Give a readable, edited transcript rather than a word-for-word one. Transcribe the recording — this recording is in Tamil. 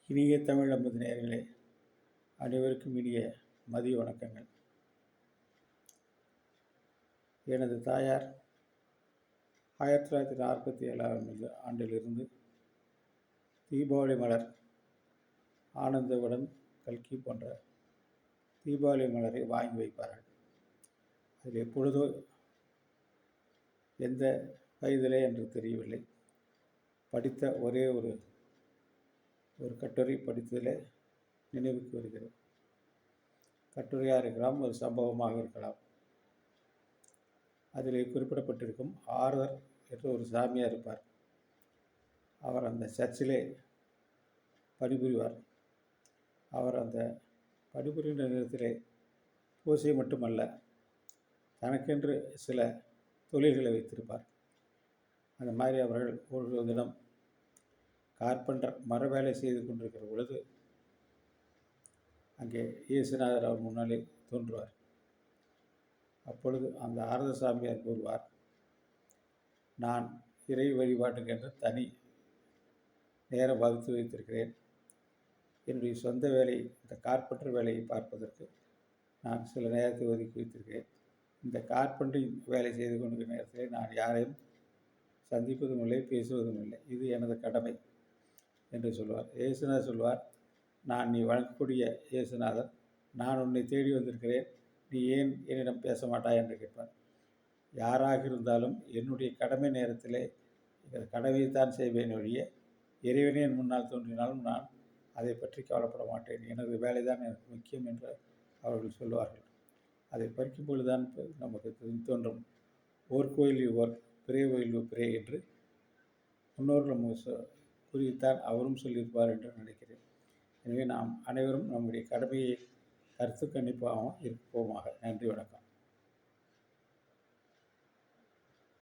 இனிய தமிழ் அம்பது நேயர்களே, அனைவருக்கும் இனிய மதிய வணக்கங்கள். எனது தாயார் 1947 ஆண்டிலிருந்து தீபாவளி மலர், ஆனந்தவுடன், கல்கி போன்ற தீபாவளி மலரை வாங்கி வைப்பார்கள். அதில் எப்பொழுதோ எந்த வயதிலே என்று தெரியவில்லை, படித்த ஒரே ஒரு கட்டுரை படித்ததில் நினைவுக்கு வருகிறது. கட்டுரையாக இருக்கலாம், ஒரு சம்பவமாக இருக்கலாம். அதில் குறிப்பிடப்பட்டிருக்கும் ஆர்தர் என்று ஒரு சாமியார் இருப்பார். அவர் அந்த சர்ச்சிலே பணிபுரிவார். அவர் அந்த பணிபுரிகின்ற நேரத்திலே பூசை மட்டுமல்ல, தனக்கென்று சில தொழில்களை வைத்திருப்பார். அந்த மாதிரி அவர்கள் ஒரு தினம் கார்பெண்டர் மர வேலை செய்து கொண்டிருக்கிற பொழுது அங்கே இயேசுநாதர் அவர் முன்னாலே தோன்றுவார். அப்பொழுது அந்த ஆரத சாமியார் கூறுவார், நான் இறை வழிபாட்டுக்கென்று தனி நேரம் வகுத்து வைத்திருக்கிறேன். என்னுடைய சொந்த வேலை, இந்த கார்பெண்டர் வேலையை பார்ப்பதற்கு நான் சில நேரத்தை ஒதுக்கி வைத்திருக்கிறேன். இந்த கார்பெண்டரிங் வேலை செய்து கொண்டிருக்கிற நேரத்தில் நான் யாரையும் சந்திப்பதும் இல்லை, பேசுவதும் இல்லை. இது எனது கடமை என்று சொல்வார். இயேசுநாதர் சொல்வார், நீ வணங்கக்கூடிய இயேசுநாதர், நான் உன்னை தேடி வந்திருக்கிறேன், நீ ஏன் என்னிடம் பேச மாட்டாய் என்று கேட்பார். யாராக இருந்தாலும் என்னுடைய கடமை நேரத்திலே கடமையைத்தான் செய்வேன் ஒழிய, இறைவனே என் முன்னால் தோன்றினாலும் நான் அதை பற்றி கவலைப்பட மாட்டேன். எனது வேலை தான் எனக்கு முக்கியம் என்று அவர்கள் சொல்வார்கள். அதை படிக்கும் பொழுதுதான் நமக்கு தோன்றும், ஓர் கோயில் ஒர்க், பிரே கோயில் பிரே என்று முன்னோர்கள் நம்ம குறித்தான் அவரும் சொல்லியிருப்பார் என்று நினைக்கிறேன். எனவே நாம் அனைவரும் நம்முடைய கடமையை கருத்து கண்டிப்பாக இருப்போமாக. நன்றி, வணக்கம்.